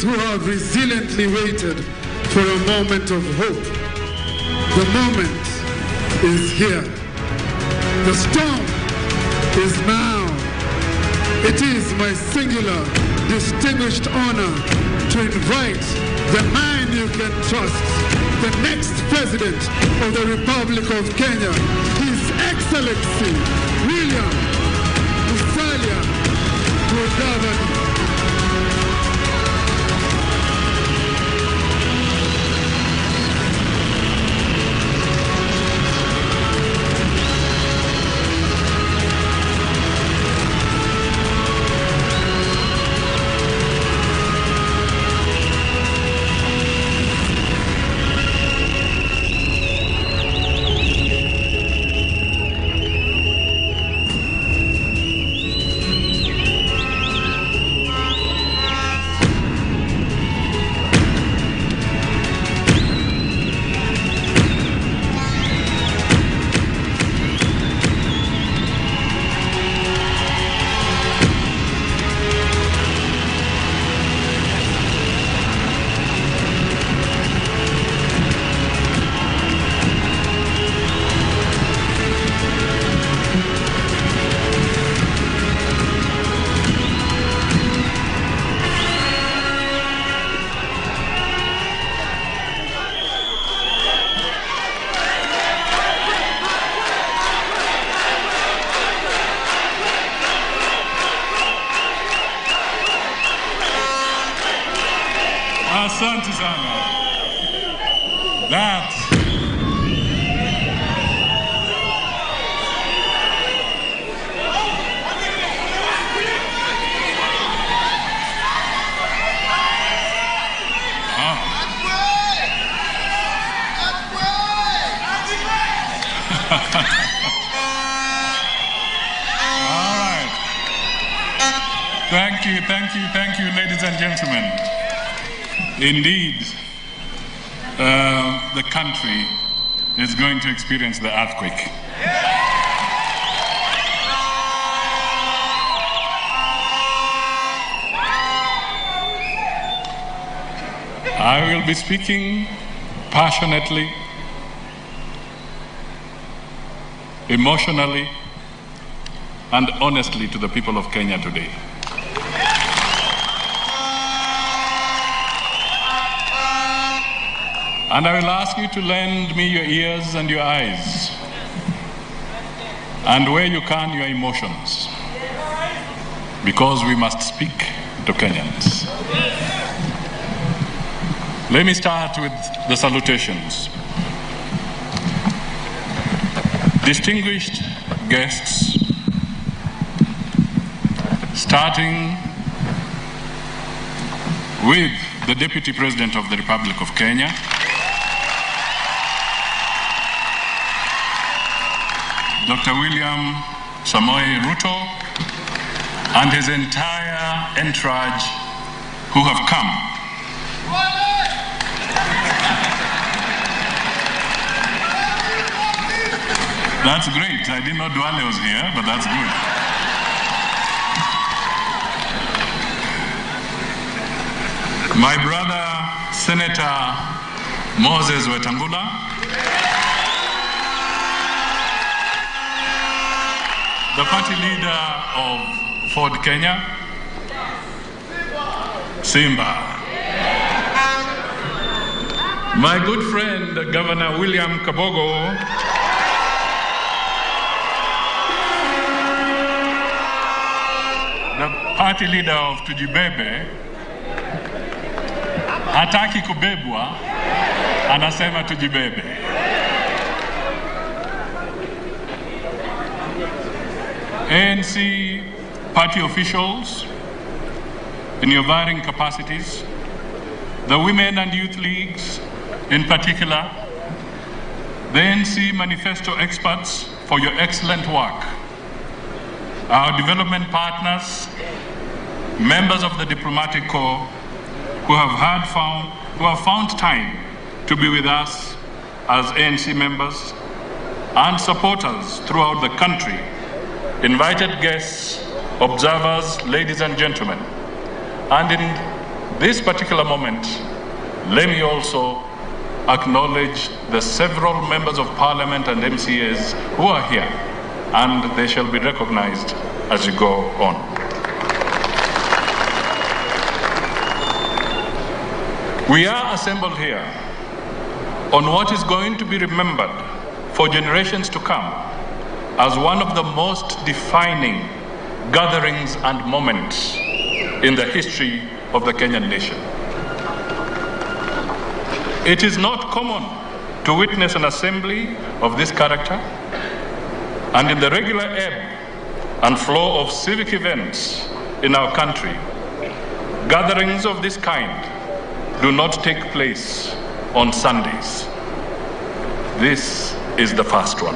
who have resiliently waited for a moment of hope. The moment is here. The storm is now. It is my singular, distinguished honor to invite the man you can trust, the next president of the Republic of Kenya, His Excellency William Musalia Mudavadi. Asante sana. That all right. Thank you, ladies and gentlemen. Indeed, the country is going to experience the earthquake. I will be speaking passionately, emotionally, and honestly to the people of Kenya today. And I will ask you to lend me your ears and your eyes, and where you can, your emotions, because we must speak to Kenyans. Let me start with the salutations. Distinguished guests, starting with the Deputy President of the Republic of Kenya, Dr. William Samoei Ruto, and his entire entourage who have come. That's great. I didn't know Duale was here, but that's good. My brother, Senator Moses Wetangula, the party leader of Ford Kenya, Simba. My good friend, Governor William Kabogo, the party leader of Tujibebe, hataki kubebwa, anasema tujibebe. ANC party officials in your varying capacities, the women and youth leagues in particular, the ANC manifesto experts for your excellent work, our development partners, members of the diplomatic corps who have found time to be with us as ANC members, and supporters throughout the country, invited guests, observers, ladies and gentlemen, and in this particular moment, let me also acknowledge the several members of Parliament and MCAs who are here, and they shall be recognized as you go on. We are assembled here on what is going to be remembered for generations to come as one of the most defining gatherings and moments in the history of the Kenyan nation. It is not common to witness an assembly of this character, and in the regular ebb and flow of civic events in our country, gatherings of this kind do not take place on Sundays. This is the first one.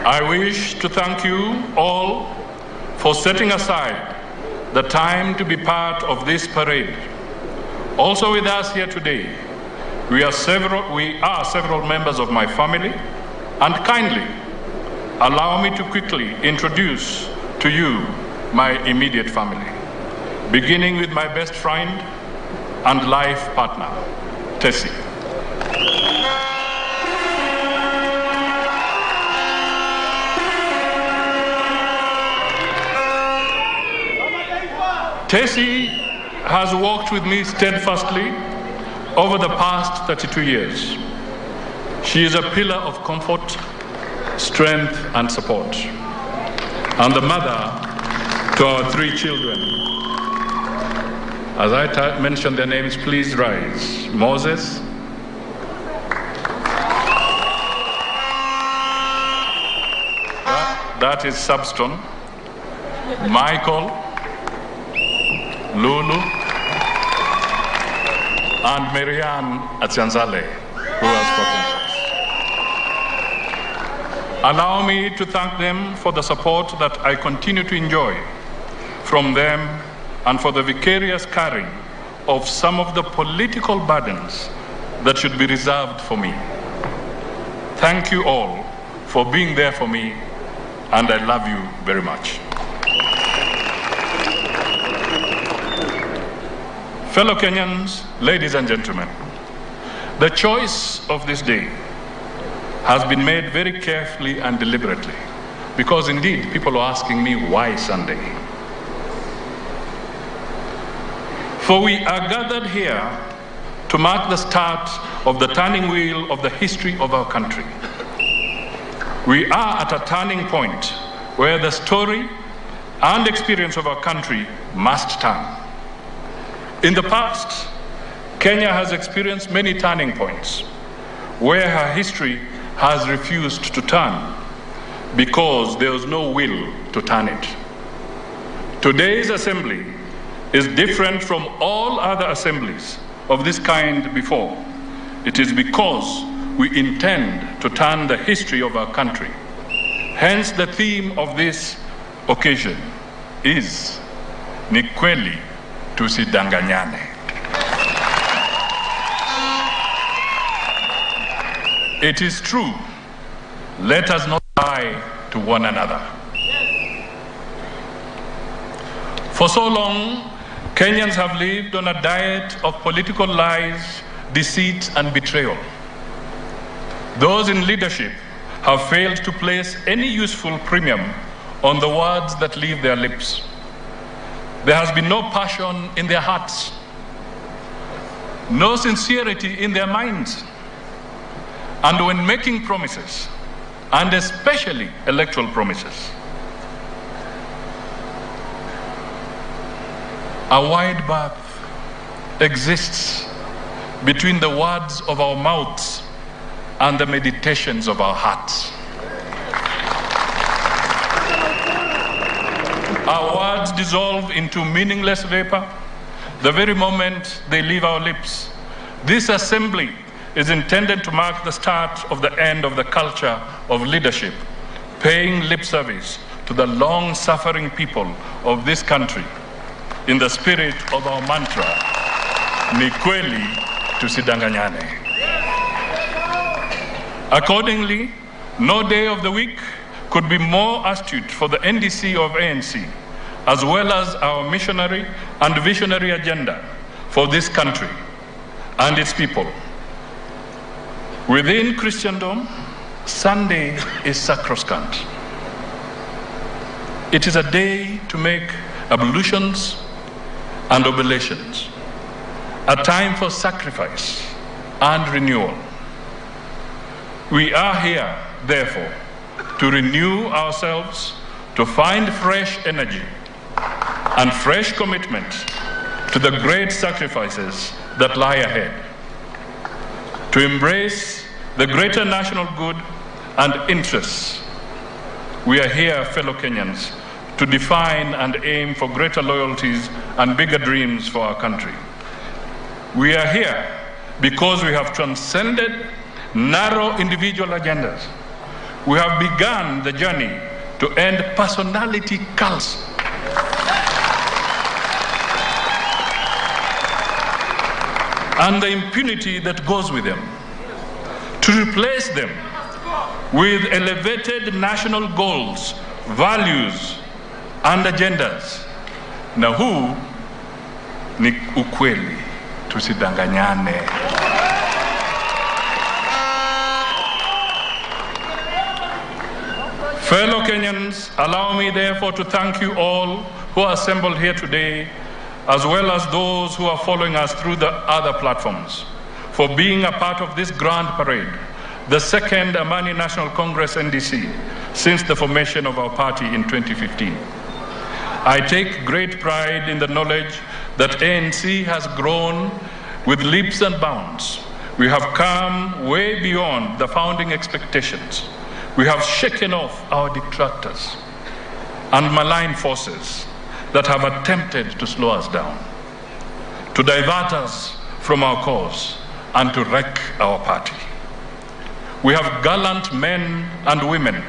I wish to thank you all for setting aside the time to be part of this parade. Also with us here today, we are several members of my family, and kindly allow me to quickly introduce to you my immediate family, beginning with my best friend and life partner, Tessie. Tessie has walked with me steadfastly over the past 32 years. She is a pillar of comfort, strength, and support, and the mother to our 3 children. As I mention their names, please rise. Moses, that is Substone, Michael, Lulu, and Marianne Atyanzale, who has spoken. Allow me to thank them for the support that I continue to enjoy from them and for the vicarious carrying of some of the political burdens that should be reserved for me. Thank you all for being there for me, and I love you very much. Fellow Kenyans, ladies and gentlemen, the choice of this day has been made very carefully and deliberately, because indeed people are asking me why Sunday. For we are gathered here to mark the start of the turning wheel of the history of our country. We are at a turning point where the story and experience of our country must turn. In the past, Kenya has experienced many turning points where her history has refused to turn because there was no will to turn it. Today's assembly is different from all other assemblies of this kind before. It is because we intend to turn the history of our country. Hence, the theme of this occasion is Ni kweli tusidanganyane. It is true. Let us not lie to one another. For so long, Kenyans have lived on a diet of political lies, deceit, and betrayal. Those in leadership have failed to place any useful premium on the words that leave their lips. There has been no passion in their hearts, no sincerity in their minds. And when making promises, and especially electoral promises, a wide gap exists between the words of our mouths and the meditations of our hearts. Our words dissolve into meaningless vapor the very moment they leave our lips. This assembly is intended to mark the start of the end of the culture of leadership, paying lip service to the long-suffering people of this country in the spirit of our mantra, Ni kweli tusidanganyane. Accordingly, no day of the week could be more astute for the NDC of ANC, as well as our missionary and visionary agenda for this country and its people. Within Christendom, Sunday is sacrosanct. It is a day to make ablutions and oblations, a time for sacrifice and renewal. We are here, therefore, to renew ourselves, to find fresh energy and fresh commitment to the great sacrifices that lie ahead, to embrace the greater national good and interests. We are here, fellow Kenyans, to define and aim for greater loyalties and bigger dreams for our country. We are here because we have transcended narrow individual agendas. We have begun the journey to end personality cults and the impunity that goes with them, to replace them with elevated national goals, values, and agendas. Na huu ni ukweli, tusidanganyane. Fellow Kenyans, allow me therefore to thank you all who are assembled here today, as well as those who are following us through the other platforms, for being a part of this grand parade, the second Amani National Congress NDC since the formation of our party in 2015. I take great pride in the knowledge that ANC has grown with leaps and bounds. We have come way beyond the founding expectations. We have shaken off our detractors and malign forces that have attempted to slow us down, to divert us from our cause, and to wreck our party. We have gallant men and women,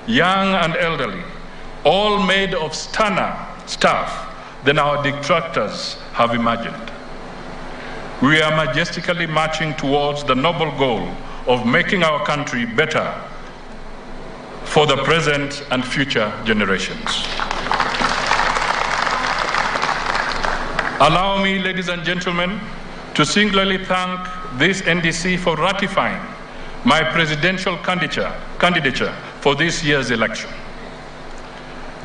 young and elderly, all made of sterner stuff than our detractors have imagined. We are majestically marching towards the noble goal of making our country better for the present and future generations. Allow me, ladies and gentlemen, to singularly thank this NDC for ratifying my presidential candidature for this year's election.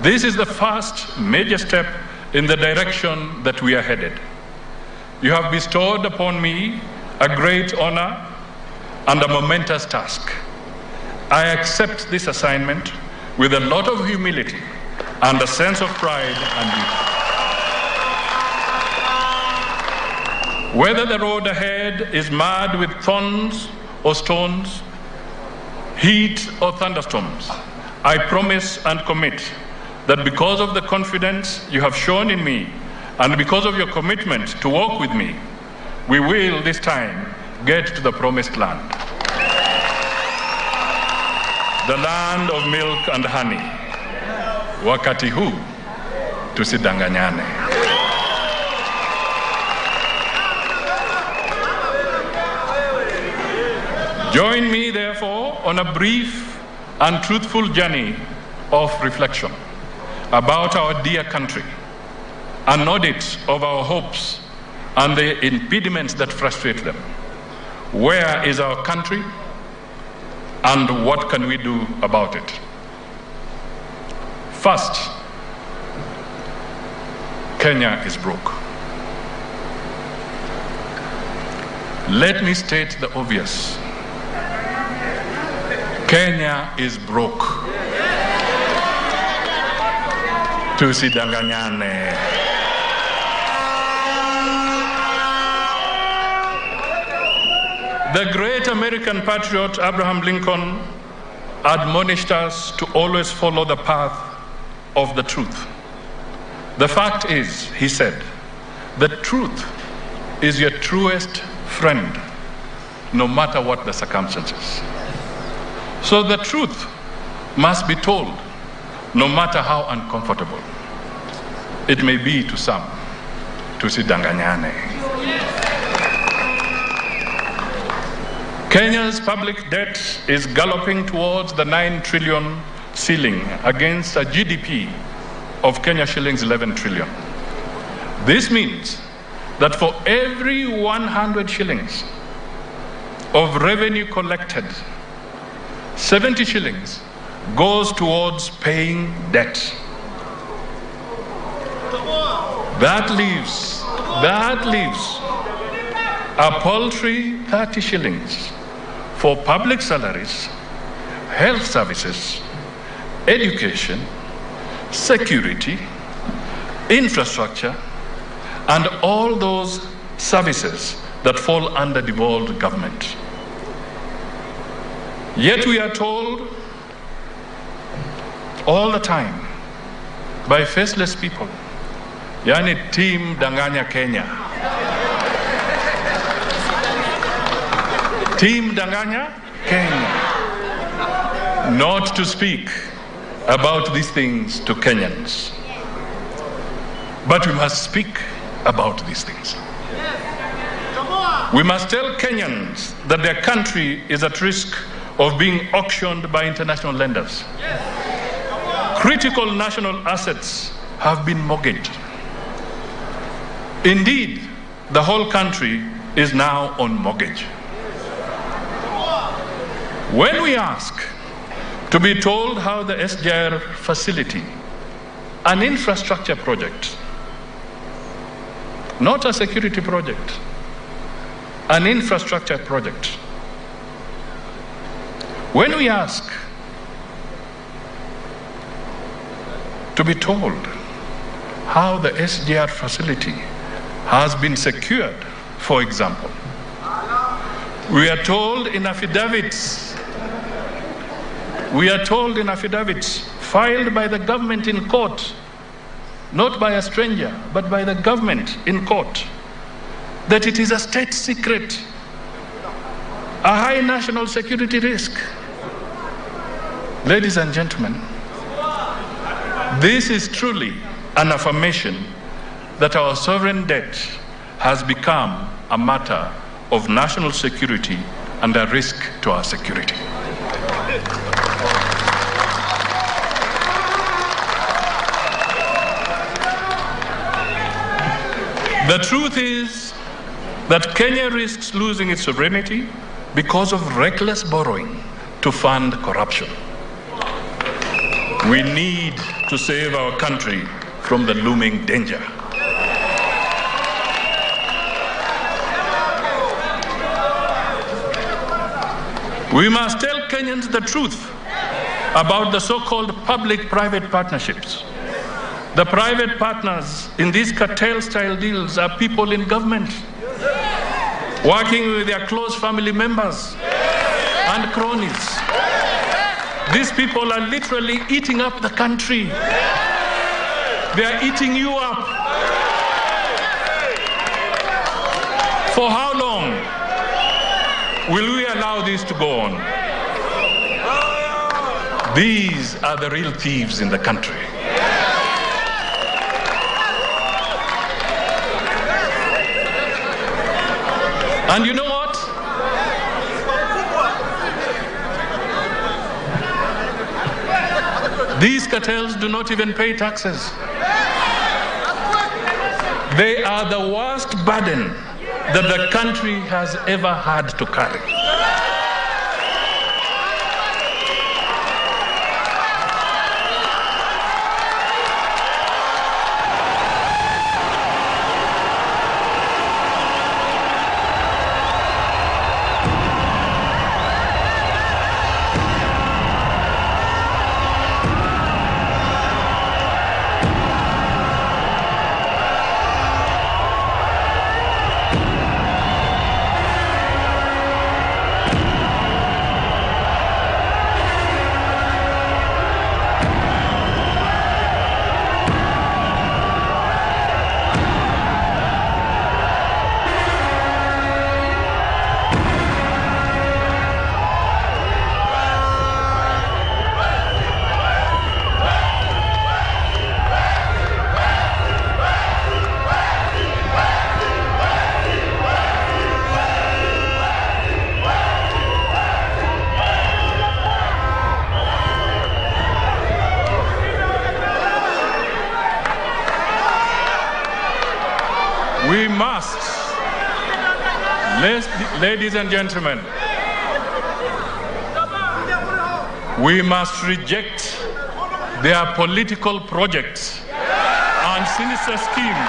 This is the first major step in the direction that we are headed. You have bestowed upon me a great honor and a momentous task. I accept this assignment with a lot of humility and a sense of pride and duty. Whether the road ahead is marred with thorns or stones, heat or thunderstorms, I promise and commit that because of the confidence you have shown in me and because of your commitment to walk with me, we will this time get to the promised land. The land of milk and honey. Wakati huu tusidanganyane. Join me, therefore, on a brief and truthful journey of reflection about our dear country, an audit of our hopes and the impediments that frustrate them. Where is our country, and what can we do about it? First, Kenya is broke. Let me state the obvious. Kenya is broke. Tusidanganyane. The great American patriot Abraham Lincoln admonished us to always follow the path of the truth. The fact is, he said, the truth is your truest friend, no matter what the circumstances. So the truth must be told, no matter how uncomfortable it may be to some. Tusidanganyane. Kenya's public debt is galloping towards the 9 trillion ceiling against a GDP of Kenya shillings 11 trillion. This means that for every 100 shillings of revenue collected, 70 shillings goes towards paying debt. That leaves a paltry 30 shillings for public salaries, health services, education, security, infrastructure, and all those services that fall under devolved government. Yet we are told all the time by faceless people, yani team Danganya Kenya. Team Danganya Kenya. Not to speak about these things to Kenyans. But we must speak about these things. We must tell Kenyans that their country is at risk of being auctioned by international lenders. Critical national assets have been mortgaged. Indeed, the whole country is now on mortgage. When we ask to be told how the SGR facility, an infrastructure project, not a security project, an infrastructure project. When we ask to be told how the SGR facility has been secured, for example, we are told in affidavits filed by the government in court, not by a stranger, but by the government in court, that it is a state secret, a high national security risk. Ladies and gentlemen, this is truly an affirmation that our sovereign debt has become a matter of national security and a risk to our security. The truth is that Kenya risks losing its sovereignty because of reckless borrowing to fund corruption. We need to save our country from the looming danger. We must tell Kenyans the truth about the so-called public-private partnerships. The private partners in these cartel-style deals are people in government, working with their close family members and cronies. These people are literally eating up the country. They are eating you up. For how long will we allow this to go on? These are the real thieves in the country. And you know what? These cartels do not even pay taxes. They are the worst burden that the country has ever had to carry. We must, ladies and gentlemen, we must reject their political projects and sinister schemes.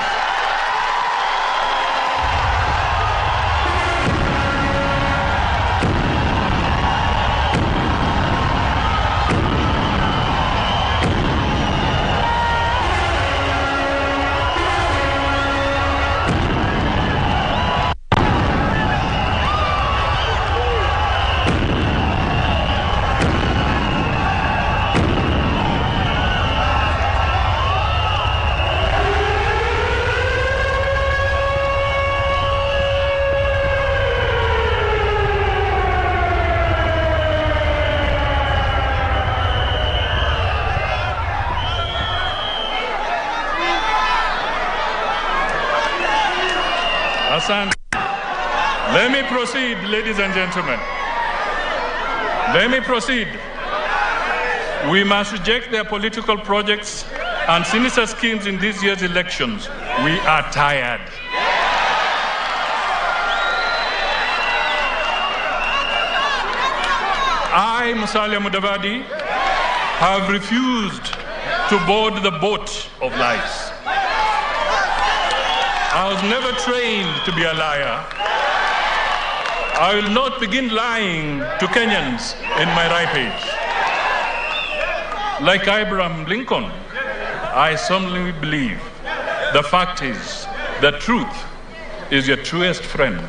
Let me proceed, ladies and gentlemen. Let me proceed. We must reject their political projects and sinister schemes in this year's elections. We are tired. I, Musalia Mudavadi, have refused to board the boat of lies. I was never trained to be a liar. I will not begin lying to Kenyans in my ripe age. Like Abraham Lincoln, I solemnly believe the fact is that truth is your truest friend,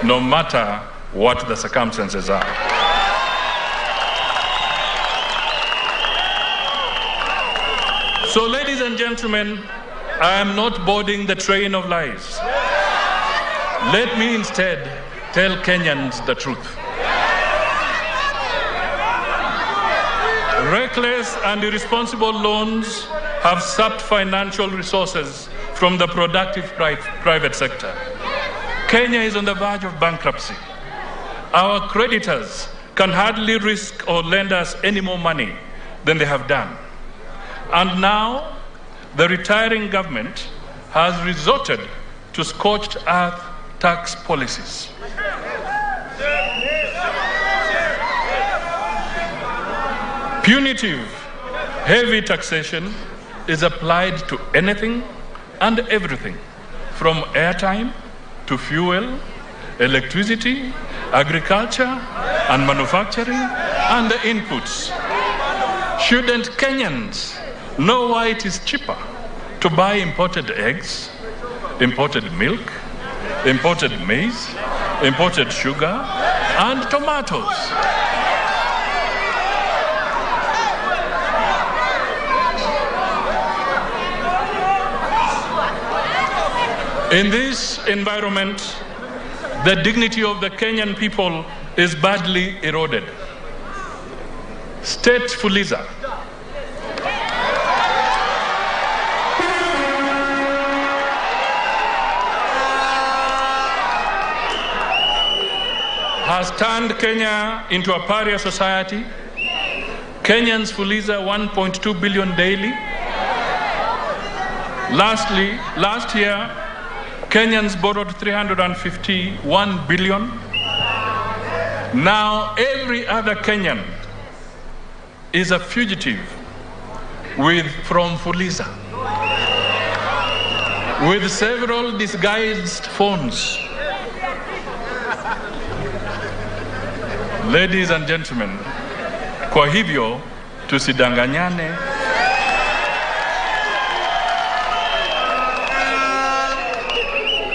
no matter what the circumstances are. So, ladies and gentlemen, I am not boarding the train of lies. Let me instead tell Kenyans the truth. Reckless and irresponsible loans have sapped financial resources from the productive private sector. Kenya is on the verge of bankruptcy. Our creditors can hardly risk or lend us any more money than they have done. And now, the retiring government has resorted to scorched earth tax policies. Punitive, heavy taxation is applied to anything and everything, from airtime to fuel, electricity, agriculture, and manufacturing, and the inputs. Shouldn't Kenyans know why it is cheaper to buy imported eggs, imported milk, imported maize, imported sugar, and tomatoes? In this environment, the dignity of the Kenyan people is badly eroded. State Fuliza has turned Kenya into a pariah society. Kenyans Fuliza 1.2 billion daily. Last year, Kenyans borrowed 351 billion. Now every other Kenyan is a fugitive from Fuliza, with several disguised phones. Ladies and gentlemen, kwa hivyo tusidanganyane.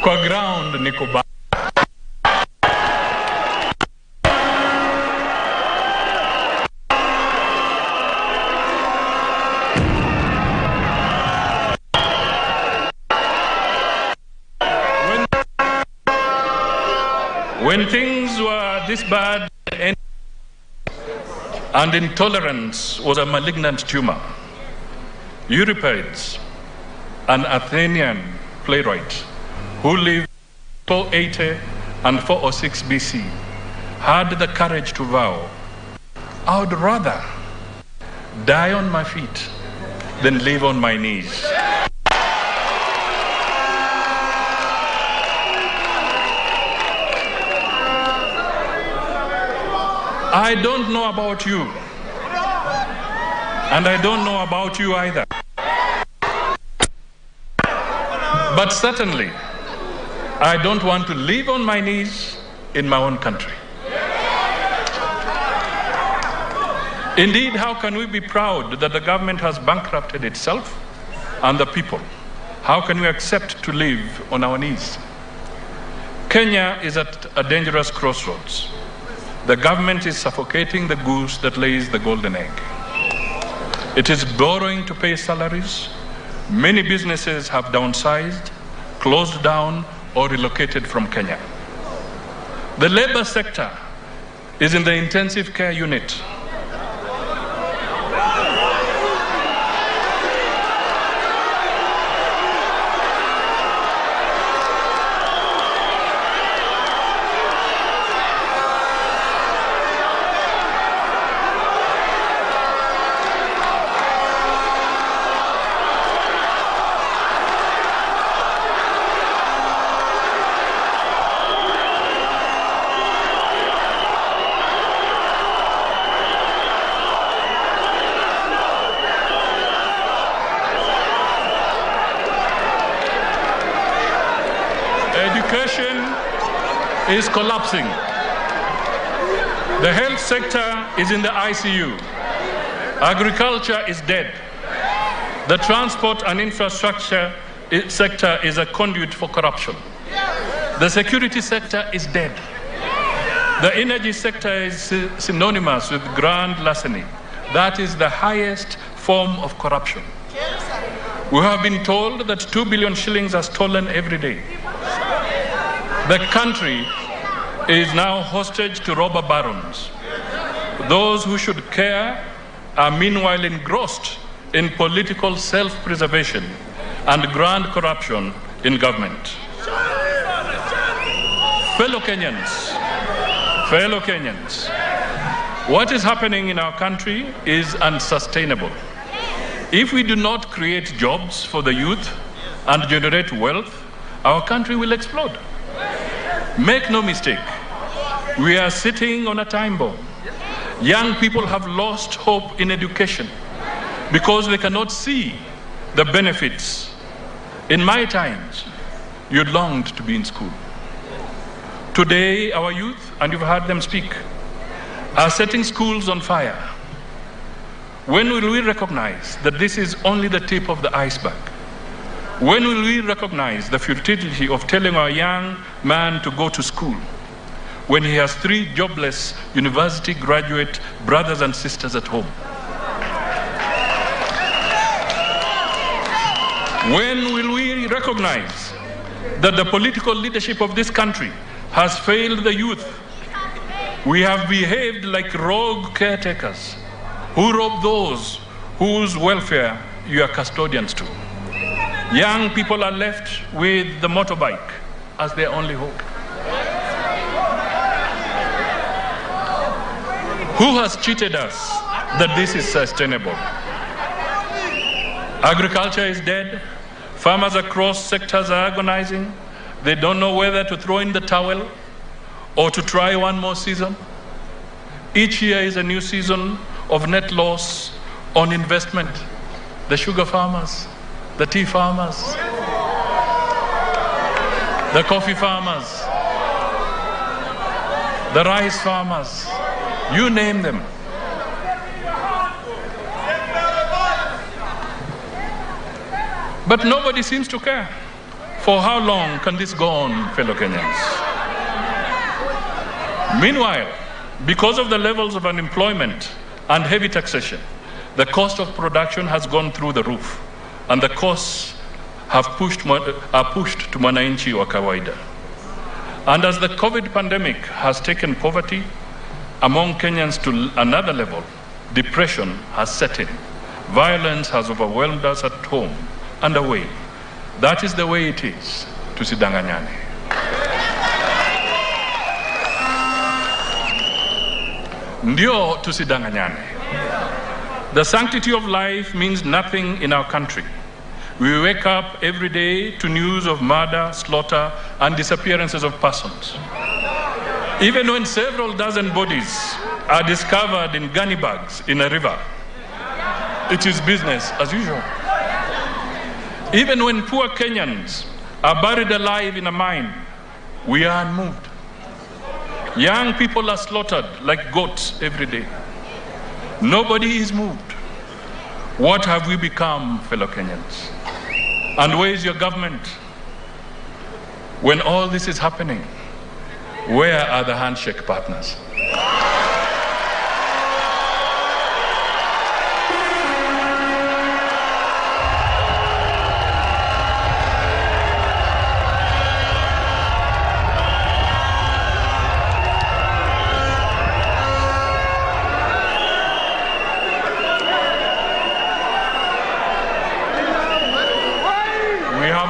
Kwa ground ni kubaya. When things were this bad and intolerance was a malignant tumor, Euripides, an Athenian playwright who lived 480 and 406 BC, had the courage to vow, I would rather die on my feet than live on my knees. I don't know about you, and I don't know about you either. But certainly, I don't want to live on my knees in my own country. Indeed, how can we be proud that the government has bankrupted itself and the people? How can we accept to live on our knees? Kenya is at a dangerous crossroads. The government is suffocating the goose that lays the golden egg. It is borrowing to pay salaries. Many businesses have downsized, closed down, or relocated from Kenya. The labor sector is in the intensive care unit. Education is collapsing. The health sector is in the ICU. Agriculture is dead. The transport and infrastructure sector is a conduit for corruption. The security sector is dead. The energy sector is synonymous with grand larceny. That is the highest form of corruption. We have been told that 2 billion shillings are stolen every day. The country is now hostage to robber barons. Those who should care are meanwhile engrossed in political self-preservation and grand corruption in government. Fellow Kenyans, what is happening in our country is unsustainable. If we do not create jobs for the youth and generate wealth, our country will explode. Make no mistake, we are sitting on a time bomb. Young people have lost hope in education because they cannot see the benefits. In my times, you longed to be in school. Today, our youth, and you've heard them speak, are setting schools on fire. When will we recognize that this is only the tip of the iceberg? When will we recognize the futility of telling our young man to go to school when he has 3 jobless university graduate brothers and sisters at home? When will we recognize that the political leadership of this country has failed the youth? We have behaved like rogue caretakers who rob those whose welfare you are custodians to. Young people are left with the motorbike as their only hope. Who has cheated us that this is sustainable? Agriculture is dead. Farmers across sectors are agonizing. They don't know whether to throw in the towel or to try one more season. Each year is a new season of net loss on investment. The sugar farmers, the tea farmers, the coffee farmers, the rice farmers, you name them. But nobody seems to care. For how long can this go on, fellow Kenyans? Meanwhile, because of the levels of unemployment and heavy taxation, the cost of production has gone through the roof, and the costs are pushed to mwananchi wa kawaida. And as the COVID pandemic has taken poverty among Kenyans to another level, depression has set in. Violence has overwhelmed us at home and away. That is the way it is. Tusidanganyane. Ndio tusidanganyane. The sanctity of life means nothing in our country. We wake up every day to news of murder, slaughter, and disappearances of persons. Even when several dozen bodies are discovered in gunny bags in a river, it is business as usual. Even when poor Kenyans are buried alive in a mine, we are unmoved. Young people are slaughtered like goats every day. Nobody is moved. What have we become, fellow Kenyans? And where is your government? When all this is happening, where are the handshake partners?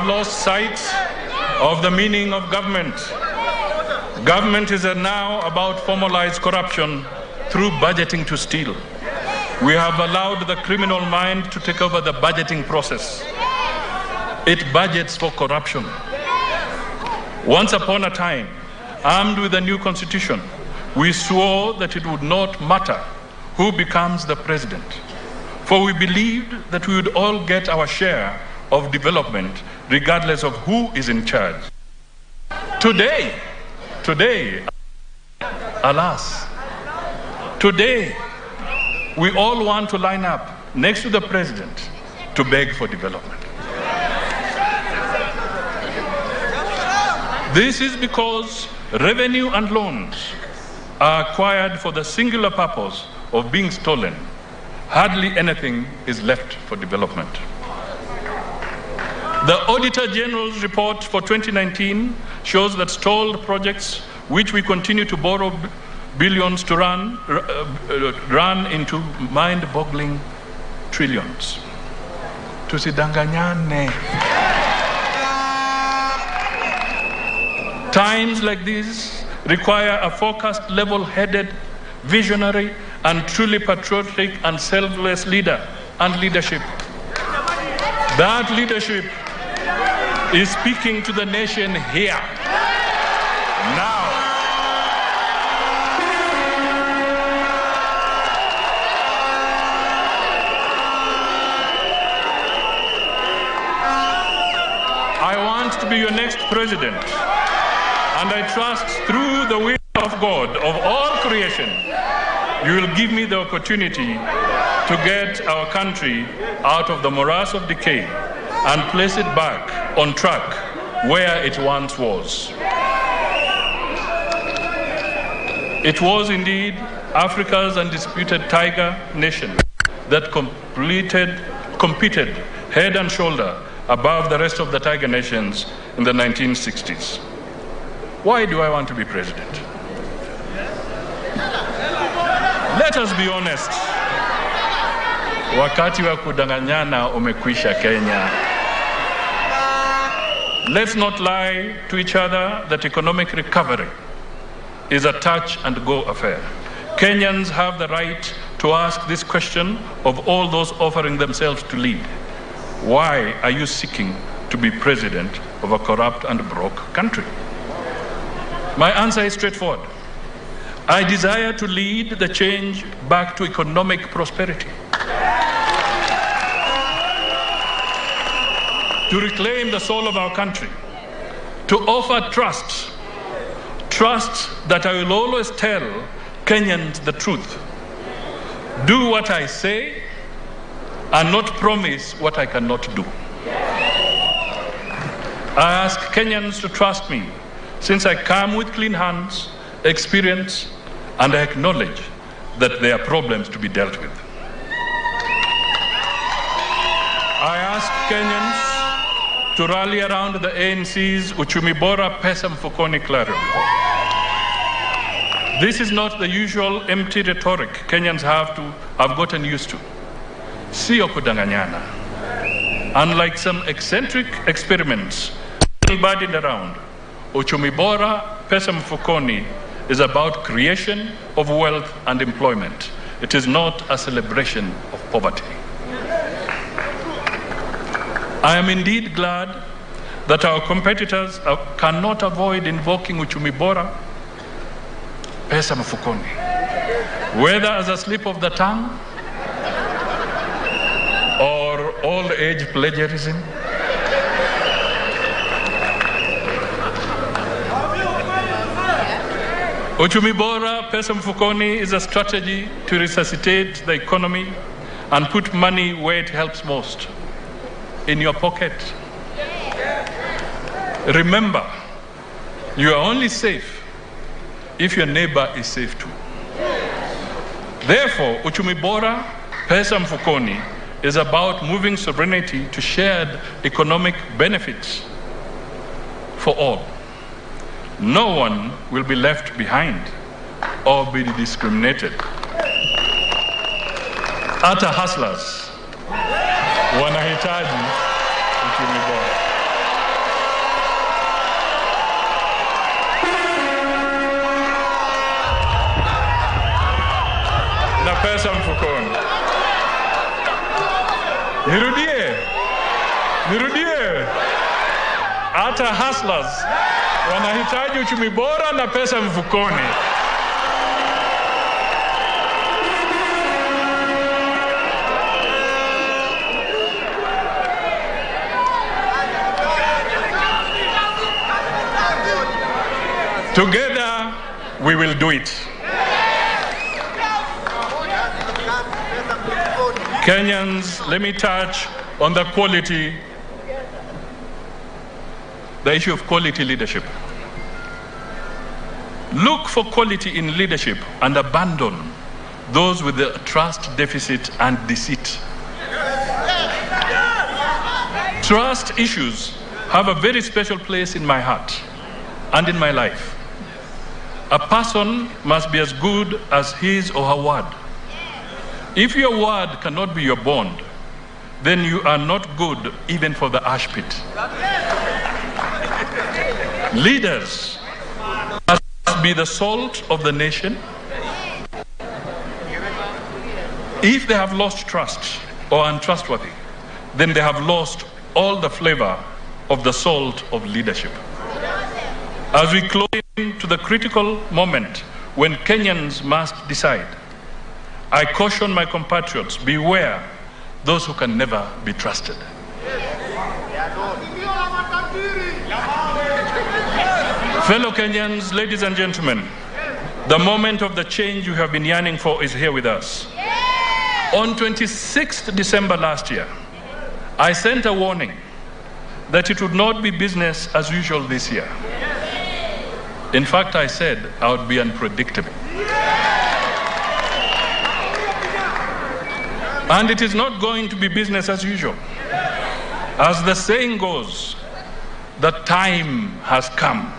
Lost sight of the meaning of government. Government is now about formalized corruption through budgeting to steal. We have allowed the criminal mind to take over the budgeting process. It budgets for corruption. Once upon a time, armed with a new constitution, we swore that it would not matter who becomes the president, for we believed that we would all get our share of development regardless of who is in charge. Today, alas, today, we all want to line up next to the president to beg for development. This is because revenue and loans are acquired for the singular purpose of being stolen. Hardly anything is left for development. The Auditor General's report for 2019 shows that stalled projects, which we continue to borrow billions to run into mind-boggling trillions. Tusidanganyane. Times like these require a focused, level-headed, visionary, and truly patriotic and selfless leader and leadership. That leadership is speaking to the nation here, now. I want to be your next president, and I trust through the will of God of all creation, you will give me the opportunity to get our country out of the morass of decay and place it back on track where it once was. It was indeed Africa's undisputed tiger nation that competed head and shoulder above the rest of the tiger nations in the 1960s. Why do I want to be president? Let us be honest. Wakati wa kudanganyana umekwisha Kenya. Let's not lie to each other that economic recovery is a touch and go affair. Kenyans have the right to ask this question of all those offering themselves to lead. Why are you seeking to be president of a corrupt and broke country? My answer is straightforward. I desire to lead the change back to economic prosperity, to reclaim the soul of our country, to offer trust that I will always tell Kenyans the truth. Do what I say and not promise what I cannot do. I ask Kenyans to trust me, since I come with clean hands, experience, and I acknowledge that there are problems to be dealt with. I ask Kenyans to rally around the ANC's Uchumi Bora Pesa Mfukoni clarion. This is not the usual empty rhetoric Kenyans have gotten used to. Sio kudanganyana. Unlike some eccentric experiments bandied around, Uchumi Bora Pesa Mfukoni is about creation of wealth and employment. It is not a celebration of poverty. I am indeed glad that our competitors cannot avoid invoking Uchumi Bora Pesa Mfukoni. whether as a slip of the tongue or old age plagiarism. Uchumi Bora, Pesa Mfukoni is a strategy to resuscitate the economy and put money where it helps most, in your pocket. Remember, you are only safe if your neighbor is safe too. Therefore, Uchumi Bora, Pesa Mfukoni is about moving sovereignty to shared economic benefits for all. No one will be left behind or be discriminated. Hata hustlers wanahitaji uchumi bora. Na pesa mfukoni. Nirudie. Hata hustlers wanahitaji uchumi bora na pesa mfukoni. Together we will do it. Kenyans, let me touch on the issue of quality leadership. Look for quality in leadership and abandon those with the trust deficit and deceit. Trust issues have a very special place in my heart and in my life. A person must be as good as his or her word. If your word cannot be your bond, then you are not good even for the ash pit. Leaders must be the salt of the nation. If they have lost trust or are untrustworthy, then they have lost all the flavor of the salt of leadership. As we close into the critical moment when Kenyans must decide, I caution my compatriots, beware those who can never be trusted. Fellow Kenyans, ladies and gentlemen, the moment of the change you have been yearning for is here with us. On 26th December last year, I sent a warning that it would not be business as usual this year. In fact, I said I would be unpredictable. And it is not going to be business as usual. As the saying goes, the time has come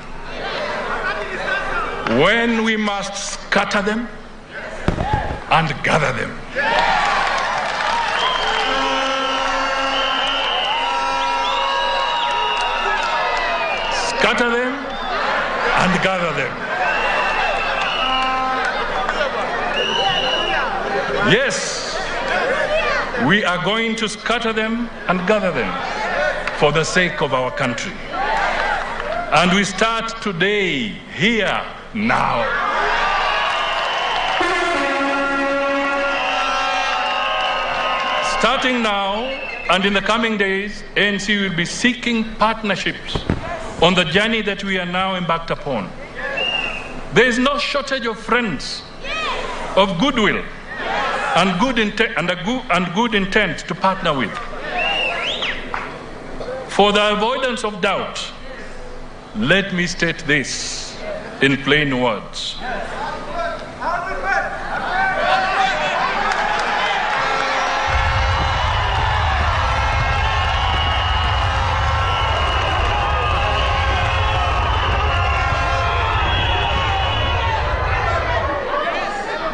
when we must scatter them and gather them. Scatter them and gather them. Yes, we are going to scatter them and gather them for the sake of our country. And we start today, here, now. Starting now and in the coming days, ANC will be seeking partnerships on the journey that we are now embarked upon. There is no shortage of friends, of goodwill, and good intent to partner with. For the avoidance of doubt, let me state this in plain words.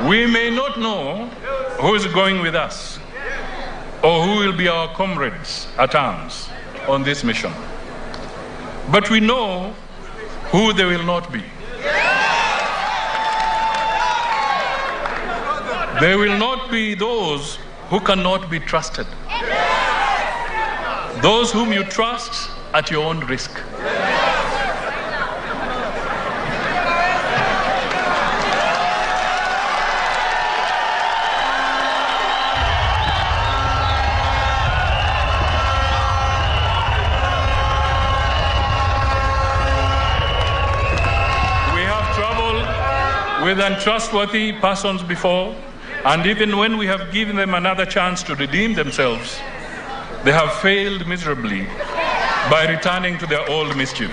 We may not know who is going with us or who will be our comrades at arms on this mission, but we know who they will not be. They will not be those who cannot be trusted. Those whom you trust at your own risk. with untrustworthy persons before, and even when we have given them another chance to redeem themselves, they have failed miserably by returning to their old mischief.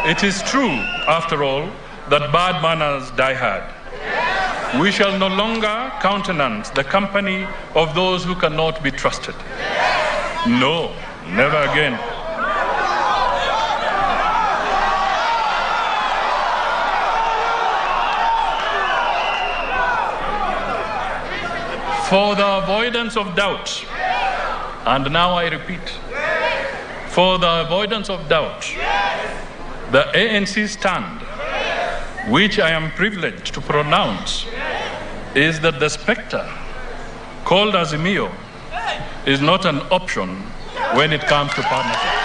It is true, after all, that bad manners die hard. We shall no longer countenance the company of those who cannot be trusted. No, never again. For the avoidance of doubt, and now I repeat, for the avoidance of doubt, the ANC stand, which I am privileged to pronounce, is that the spectre called Azimio is not an option when it comes to partnership.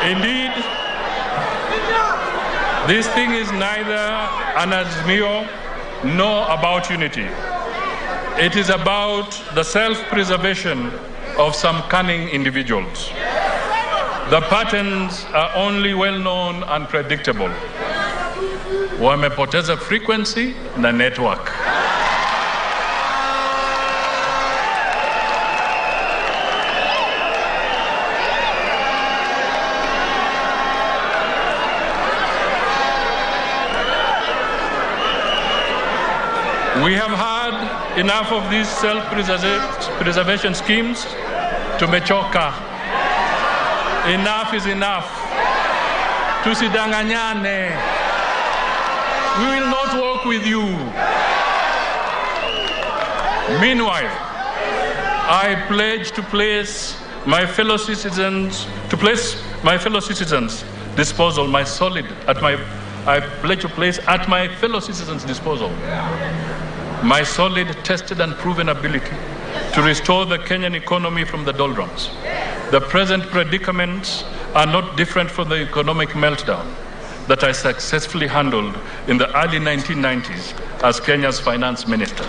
Indeed, this thing is neither an Azimio nor about unity. It is about the self-preservation of some cunning individuals. The patterns are only well-known and predictable. Wamepoteza frequency na network. We have had enough of these self-preservation schemes. Tumechoka. Enough is enough. Tusidanganyane. We will not work with you. Meanwhile, I pledge to place my fellow citizens disposal I pledge to place at my fellow citizens' disposal my solid, tested and proven ability to restore the Kenyan economy from the doldrums. The present predicaments are not different from the economic meltdown that I successfully handled in the early 1990s as Kenya's finance minister.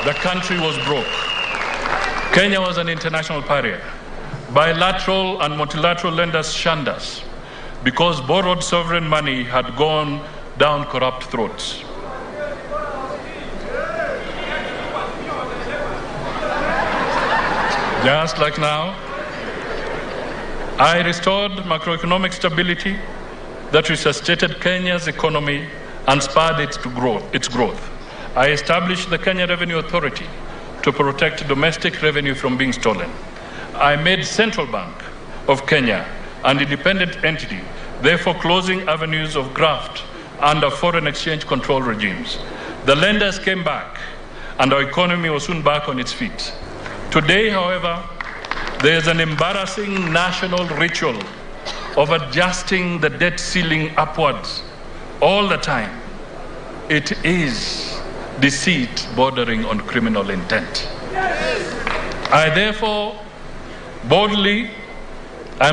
The country was broke. Kenya was an international pariah. Bilateral and multilateral lenders shunned us because borrowed sovereign money had gone down corrupt throats. Just like now, I restored macroeconomic stability that resuscitated Kenya's economy and spurred its growth. I established the Kenya Revenue Authority to protect domestic revenue from being stolen. I made Central Bank of Kenya an independent entity, therefore closing avenues of graft under foreign exchange control regimes. The lenders came back, and our economy was soon back on its feet. Today, however, there is an embarrassing national ritual of adjusting the debt ceiling upwards all the time. It is deceit bordering on criminal intent. I am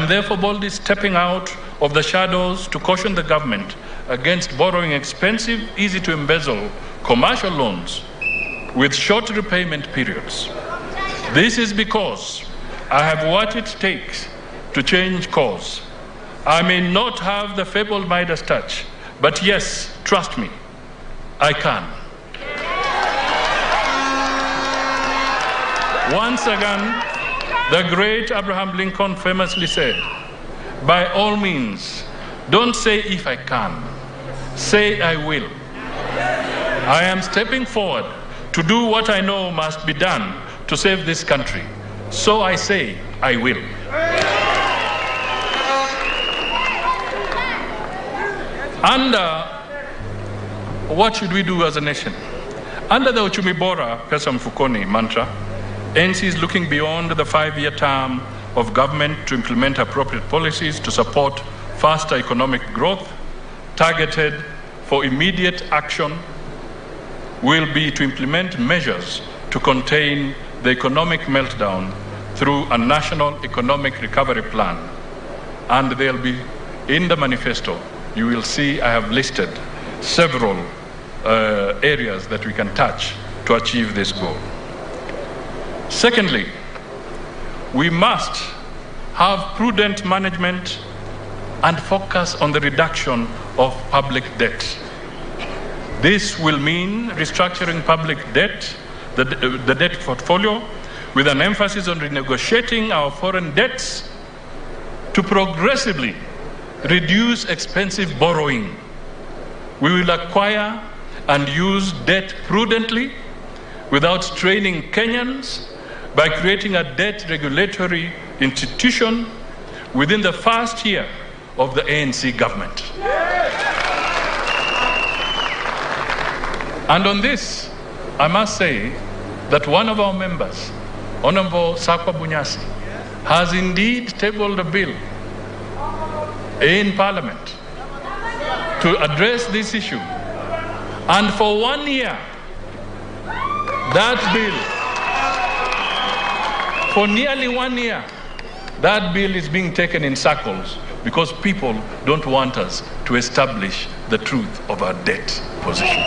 therefore boldly stepping out of the shadows to caution the government against borrowing expensive, easy to embezzle commercial loans with short repayment periods. This is because I have what it takes to change course. I may not have the fabled Midas touch, but yes, trust me, I can. Once again, the great Abraham Lincoln famously said, by all means, don't say if I can, say I will. I am stepping forward to do what I know must be done to save this country. So I say I will. What should we do as a nation? Under the Uchumi Bora Pesa Mfukoni mantra, ANC is looking beyond the 5-year term of government to implement appropriate policies to support faster economic growth. Targeted for immediate action will be to implement measures to contain the economic meltdown through a national economic recovery plan. And they'll be in the manifesto. You will see I have listed several areas that we can touch to achieve this goal. Secondly, we must have prudent management and focus on the reduction of public debt. This will mean restructuring public debt, the debt portfolio, with an emphasis on renegotiating our foreign debts to progressively reduce expensive borrowing. We will acquire and use debt prudently without straining Kenyans by creating a debt regulatory institution within the first year of the ANC government. And on this, I must say that one of our members, Honorable Sakwa Bunyasi, has indeed tabled a bill in Parliament to address this issue. And for 1 year, that bill, for nearly 1 year, that bill is being taken in circles because people don't want us to establish the truth of our debt position.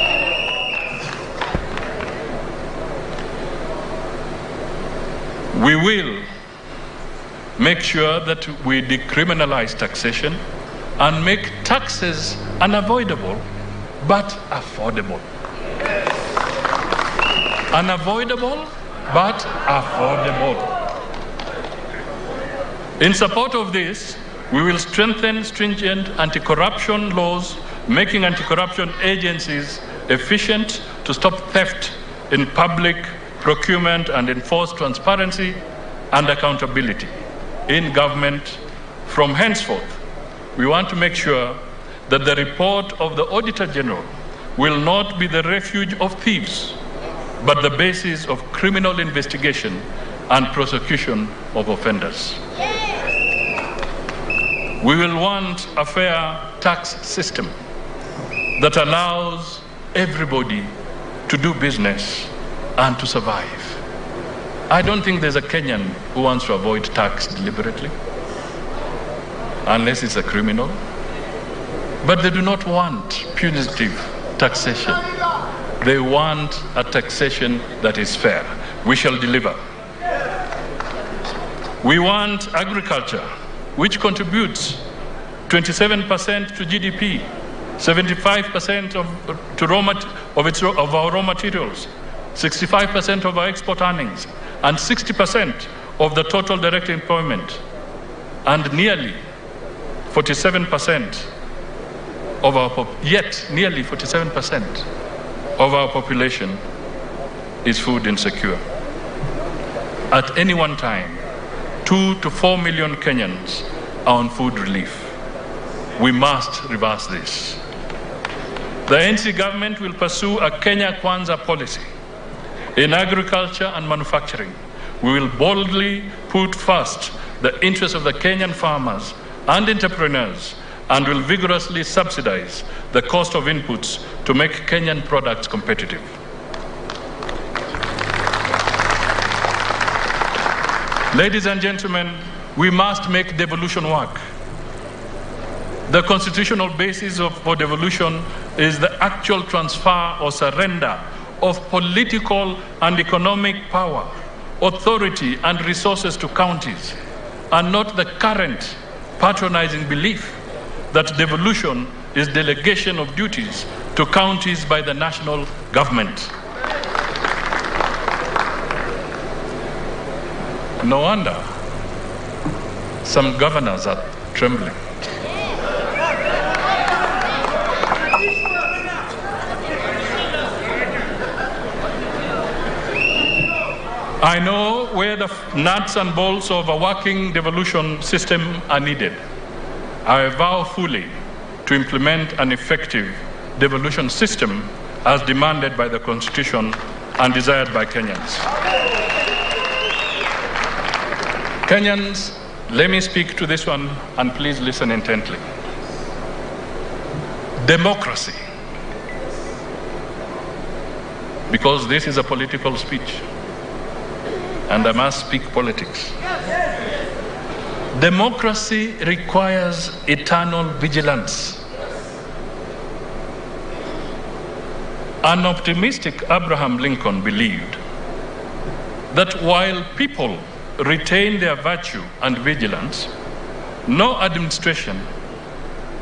We will make sure that we decriminalize taxation and make taxes unavoidable but affordable. Unavoidable but affordable. In support of this, we will strengthen stringent anti-corruption laws, making anti-corruption agencies efficient to stop theft in public procurement and enforce transparency and accountability in government. From henceforth, we want to make sure that the report of the Auditor General will not be the refuge of thieves, but the basis of criminal investigation and prosecution of offenders. We will want a fair tax system that allows everybody to do business and to survive. I don't think there's a Kenyan who wants to avoid tax deliberately, unless it's a criminal. But they do not want punitive taxation. They want a taxation that is fair. We shall deliver. We want agriculture, which contributes 27% to GDP, 75% of our raw materials, 65% of our export earnings, and 60% of the total direct employment, and nearly 47% of our nearly 47% of our population is food insecure. At any one time, 2 to 4 million Kenyans are on food relief. We must reverse this. The ANC government will pursue a Kenya Kwanza policy. In agriculture and manufacturing, we will boldly put first the interests of the Kenyan farmers and entrepreneurs, and will vigorously subsidize the cost of inputs to make Kenyan products competitive. Ladies and gentlemen, we must make devolution work. The constitutional basis for devolution is the actual transfer or surrender of political and economic power authority and resources to counties, and not the current patronizing belief that devolution is delegation of duties to counties by the national government. No wonder some governors are trembling. I know where the nuts and bolts of a working devolution system are needed. I vow fully to implement an effective devolution system as demanded by the Constitution and desired by Kenyans. Kenyans, let me speak to this one and please listen intently. Democracy, because this is a political speech and I must speak politics. Democracy requires eternal vigilance. An optimistic Abraham Lincoln believed that while people retain their virtue and vigilance, no administration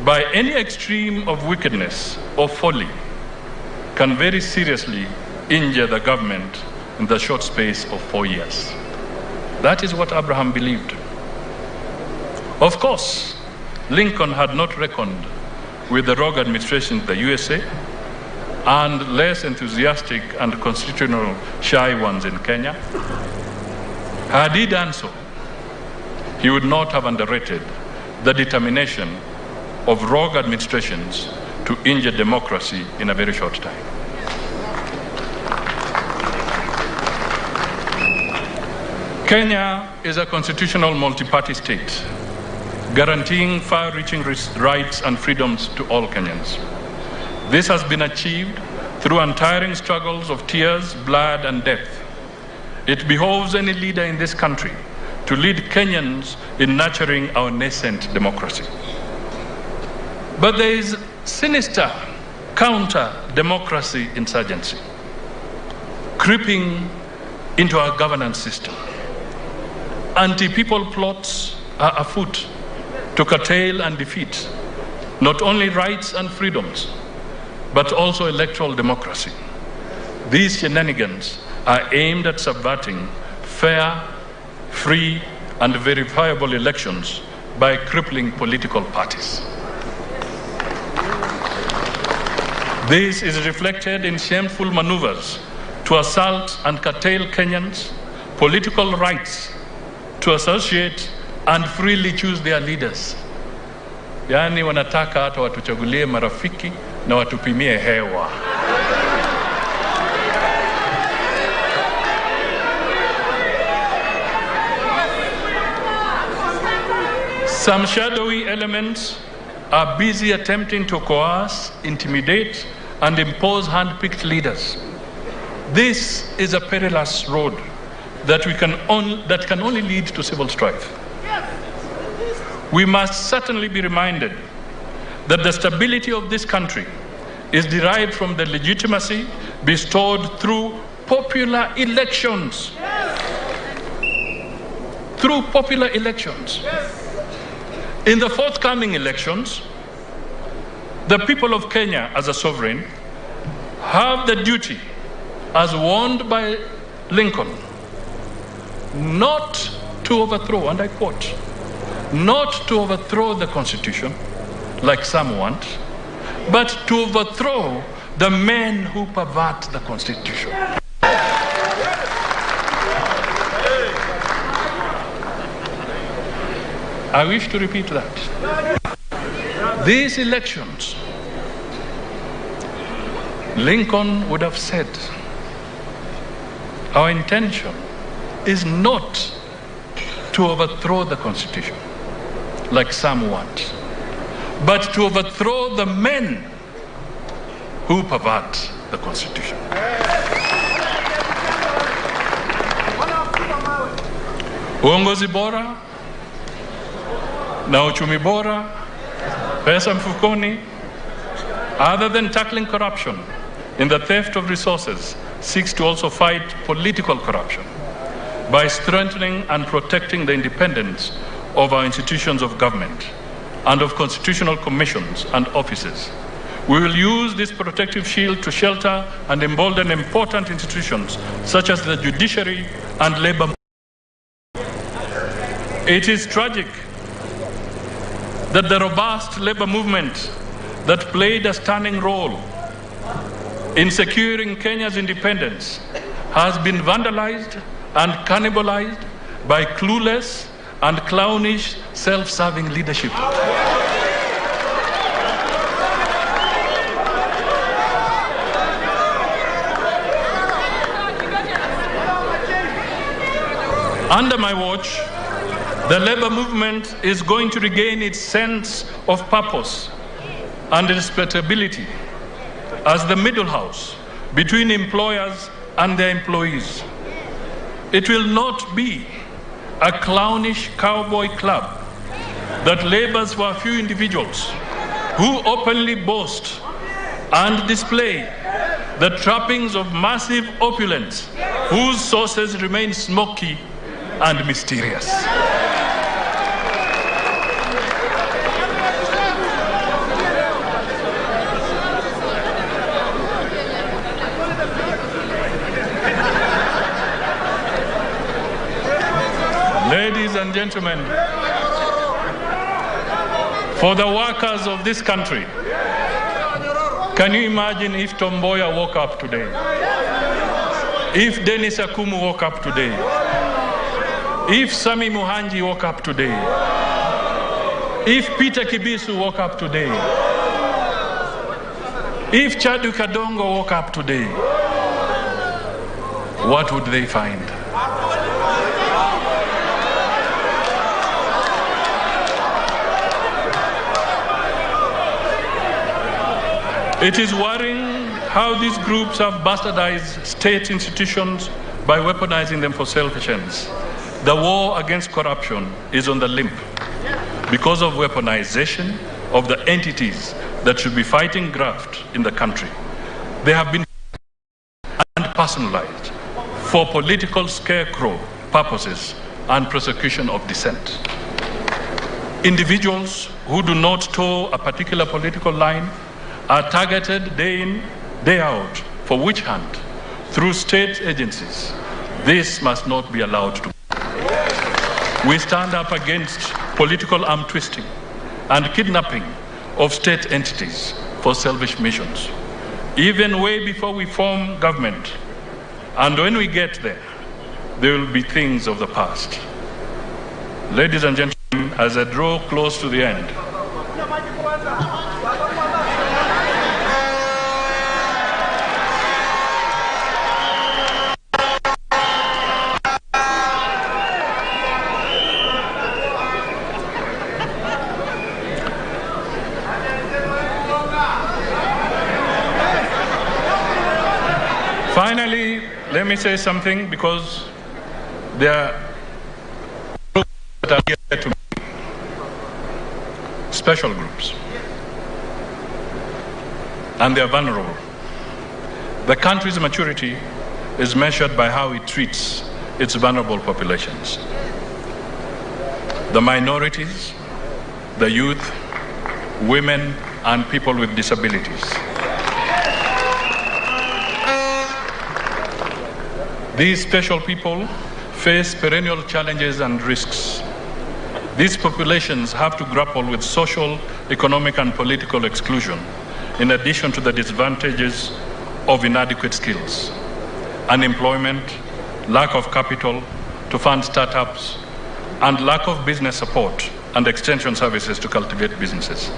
by any extreme of wickedness or folly can very seriously injure the government in the short space of 4 years. That is what Abraham believed. Of course, Lincoln had not reckoned with the rogue administration in the USA and less enthusiastic and constitutional shy ones in Kenya. Had he done so, he would not have underrated the determination of rogue administrations to injure democracy in a very short time. Kenya is a constitutional multi-party state, guaranteeing far-reaching rights and freedoms to all Kenyans. This has been achieved through untiring struggles of tears, blood, and death. It behoves any leader in this country to lead Kenyans in nurturing our nascent democracy. But there is sinister counter-democracy insurgency creeping into our governance system. Anti-people plots are afoot to curtail and defeat not only rights and freedoms, but also electoral democracy. These shenanigans are aimed at subverting fair, free, and verifiable elections by crippling political parties. This is reflected in shameful maneuvers to assault and curtail Kenyans' political rights to associate and freely choose their leaders. Yaani wanataka hata watuchagulie marafiki na watupimie hewa. Some shadowy elements are busy attempting to coerce, intimidate, and impose hand-picked leaders. This is a perilous road that can only lead to civil strife. We must certainly be reminded that the stability of this country is derived from the legitimacy bestowed through popular elections. Through popular elections. In the forthcoming elections, the people of Kenya as a sovereign have the duty, as warned by Lincoln, not to overthrow, and I quote, not to overthrow the Constitution, like some want, but to overthrow the men who pervert the Constitution. I wish to repeat that. These elections, Lincoln would have said, our intention is not to overthrow the Constitution, like some want, but to overthrow the men who pervert the Constitution. Uongozi bora na uchumi bora, pesa mfukoni, other than tackling corruption in the theft of resources, seeks to also fight political corruption. by strengthening and protecting the independence of our institutions of government and of constitutional commissions and offices. We will use this protective shield to shelter and embolden important institutions such as the judiciary and labor. It is tragic that the robust labor movement that played a stunning role in securing Kenya's independence has been vandalized and cannibalized by clueless and clownish self-serving leadership. Under my watch, the labor movement is going to regain its sense of purpose and respectability as the middle house between employers and their employees. It will not be a clownish cowboy club that labors for a few individuals who openly boast and display the trappings of massive opulence whose sources remain smoky and mysterious. Ladies and gentlemen, for the workers of this country, can you imagine if Tom Mboya woke up today? If Dennis Akumu woke up today? If Sami Muhanji woke up today? If Peter Kibisu woke up today? If Chadu Kadongo woke up today? What would they find? It is worrying how these groups have bastardized state institutions by weaponizing them for selfish ends. The war against corruption is on the limp because of weaponization of the entities that should be fighting graft in the country. They have been and personalized for political scarecrow purposes and prosecution of dissent. Individuals who do not toe a particular political line are targeted day in, day out for witch hunt through state agencies. This must not be allowed to. We stand up against political arm twisting and kidnapping of state entities for selfish missions, even way before we form government. And when we get there, there will be things of the past. Ladies and gentlemen, as I draw close to the end, finally, let me say something, because there are groups that are here to me, special groups, and they are vulnerable. The country's maturity is measured by how it treats its vulnerable populations. The minorities, the youth, women, and people with disabilities. These special people face perennial challenges and risks. These populations have to grapple with social, economic, and political exclusion, in addition to the disadvantages of inadequate skills, unemployment, lack of capital to fund startups, and lack of business support and extension services to cultivate businesses.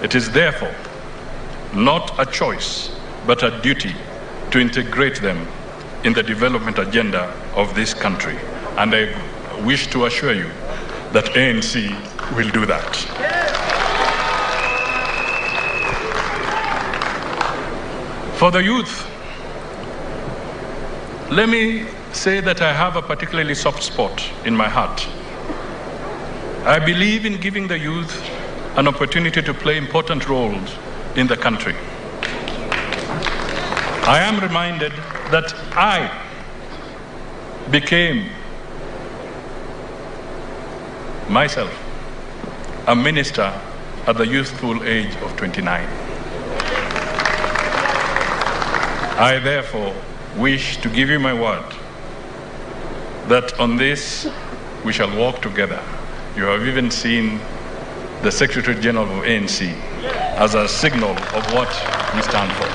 It is therefore not a choice, but a duty to integrate them in the development agenda of this country. And I wish to assure you that ANC will do that. For the youth, let me say that I have a particularly soft spot in my heart. I believe in giving the youth an opportunity to play important roles in the country. I am reminded that I became myself, a minister at the youthful age of 29. I therefore wish to give you my word that on this we shall walk together. You have even seen the Secretary General of ANC as a signal of what we stand for.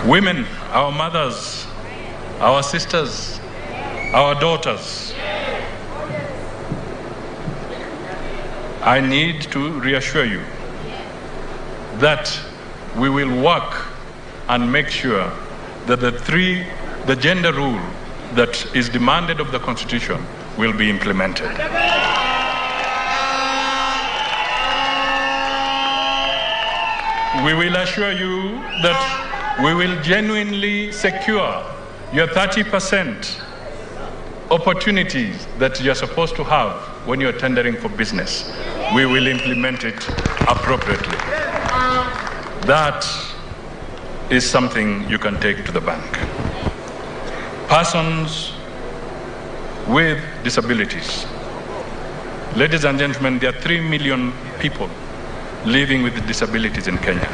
Women, our mothers, our sisters, our daughters, I need to reassure you that we will work and make sure that the gender rule that is demanded of the Constitution will be implemented. We will assure you that we will genuinely secure your 30% opportunities that you're supposed to have when you're tendering for business. We will implement it appropriately. That is something you can take to the bank. Persons with disabilities. Ladies and gentlemen, there are 3 million people living with disabilities in Kenya.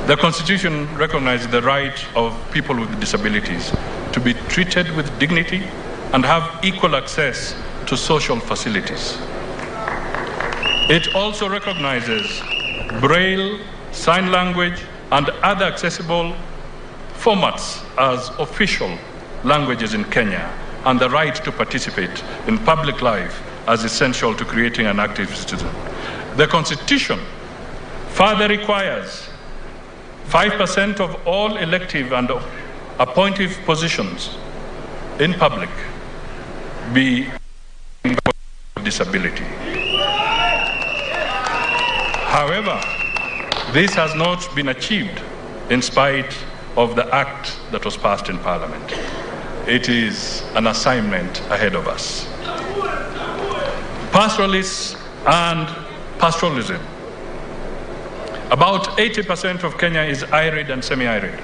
The Constitution recognizes the right of people with disabilities to be treated with dignity and have equal access to social facilities. It also recognizes Braille, sign language, and other accessible formats as official languages in Kenya, and the right to participate in public life as essential to creating an active citizen. The Constitution further requires 5% of all elective and appointive positions in public be with disability. However, this has not been achieved in spite of the act that was passed in Parliament. It is an assignment ahead of us. Pastoralists and pastoralism. About 80% of Kenya is arid and semi-arid.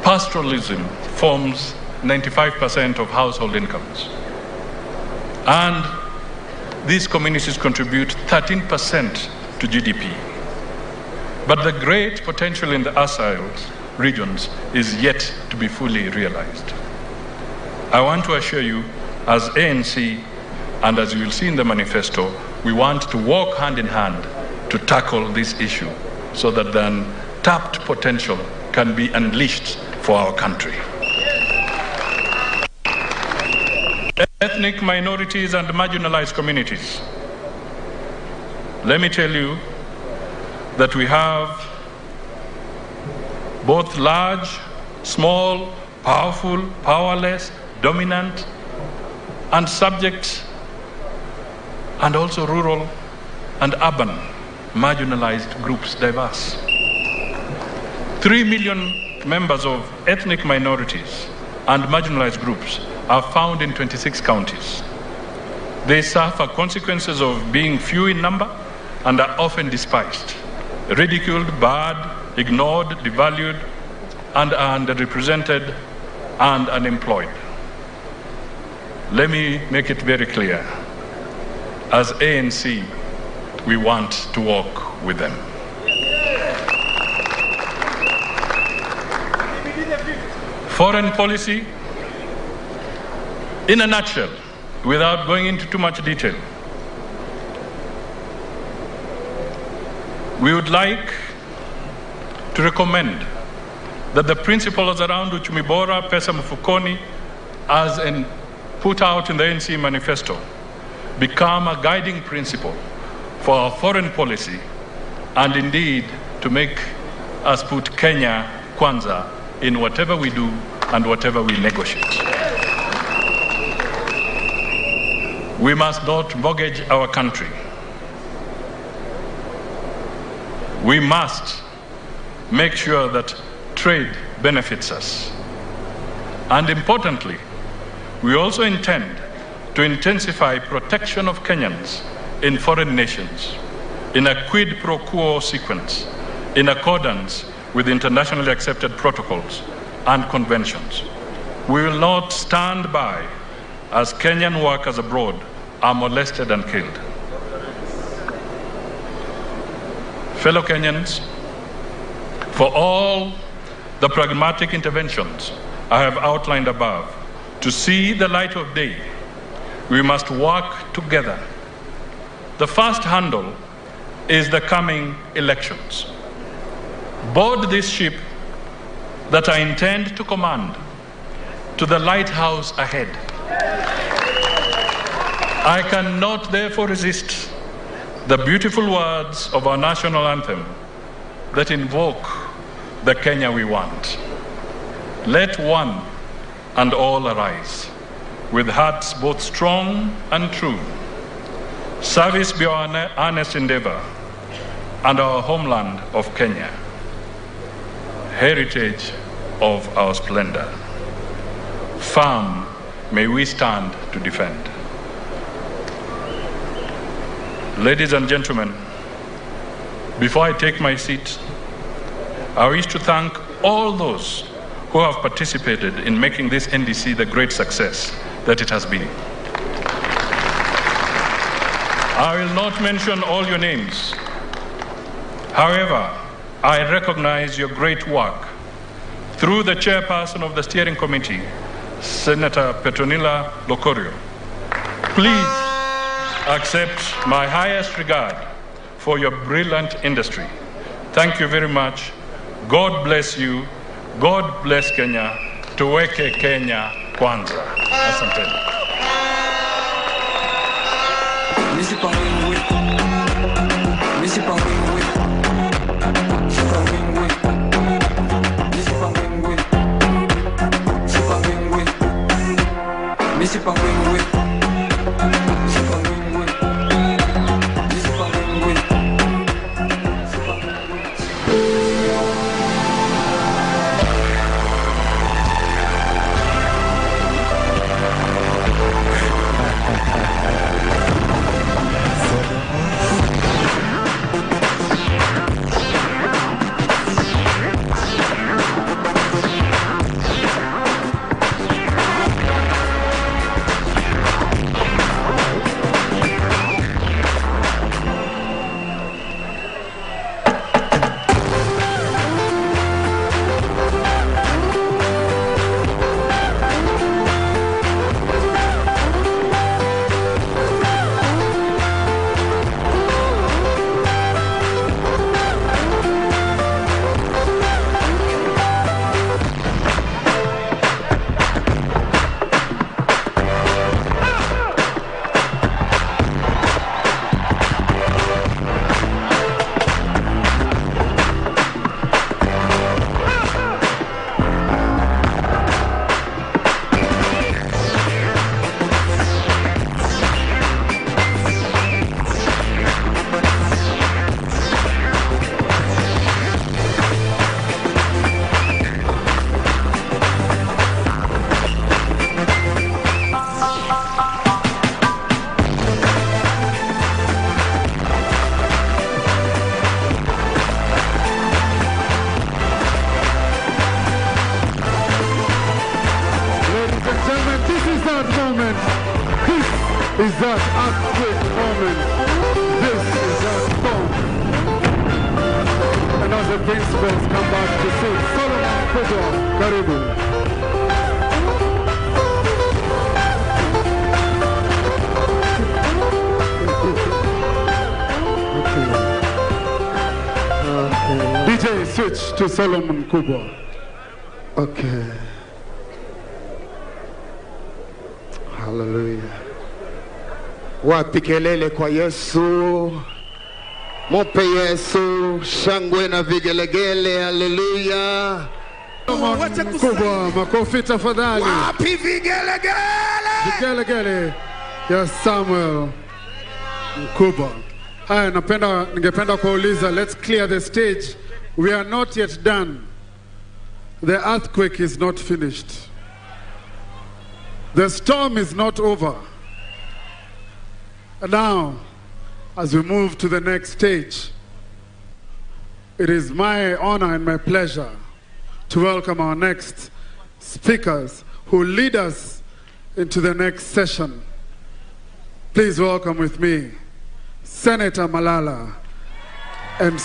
Pastoralism forms 95% of household incomes. And these communities contribute 13% to GDP. But the great potential in the ASIL regions is yet to be fully realized. I want to assure you, as ANC, and as you will see in the manifesto, we want to work hand in hand to tackle this issue so that the untapped potential can be unleashed for our country. Ethnic minorities and marginalized communities. Let me tell you that we have both large, small, powerful, powerless, dominant, and subject, and also rural and urban marginalized groups, diverse. 3 million members of ethnic minorities and marginalized groups are found in 26 counties. They suffer consequences of being few in number and are often despised, ridiculed, barred, ignored, devalued, and are underrepresented and unemployed. Let me make it very clear. As ANC, we want to work with them. Foreign policy, in a nutshell, without going into too much detail, we would like to recommend that the principles around uchumi bora, pesa mfukoni, as put out in the ANC manifesto, become a guiding principle for our foreign policy, and indeed to make us put Kenya kwanza in whatever we do and whatever we negotiate. We must not mortgage our country. We must make sure that trade benefits us. And importantly, we also intend to intensify protection of Kenyans in foreign nations in a quid pro quo sequence in accordance with internationally accepted protocols and conventions. We will not stand by as Kenyan workers abroad are molested and killed. Fellow Kenyans, for all the pragmatic interventions I have outlined above, to see the light of day, we must work together. The first hurdle is the coming elections. Board this ship that I intend to command to the lighthouse ahead. I cannot therefore resist the beautiful words of our national anthem that invoke the Kenya we want. Let one and all arise, with hearts both strong and true. Service be our earnest endeavor, and our homeland of Kenya, heritage of our splendor. Firm may we stand to defend. Ladies and gentlemen, before I take my seat, I wish to thank all those who have participated in making this NDC the great success that it has been. I will not mention all your names. However, I recognize your great work through the chairperson of the steering committee, Senator Petronila Lokorio. Please accept my highest regard for your brilliant industry. Thank you very much. God bless you. God bless Kenya. Tuweke Kenya kwanza. Asanteni. Is that earthquake moment? This is that storm. And as the principals come back to sing, Solomon Kubo, Karibu. DJ, switch to Solomon Kubo. Okay. Hallelujah. Wapi kelele kwa Yesu, mupe Yesu shangwe na vigelegele. Haleluya. Kubwa, makofi tafadhali. Wapi vigelegele? Vigelegele ya Samuel Mkubwa. Haya, ningependa kuuliza, let's clear the stage. We are not yet done. The earthquake is not finished. The storm is not over. And now, as we move to the next stage, it is my honor and my pleasure to welcome our next speakers who lead us into the next session, please welcome with me Senator Malala and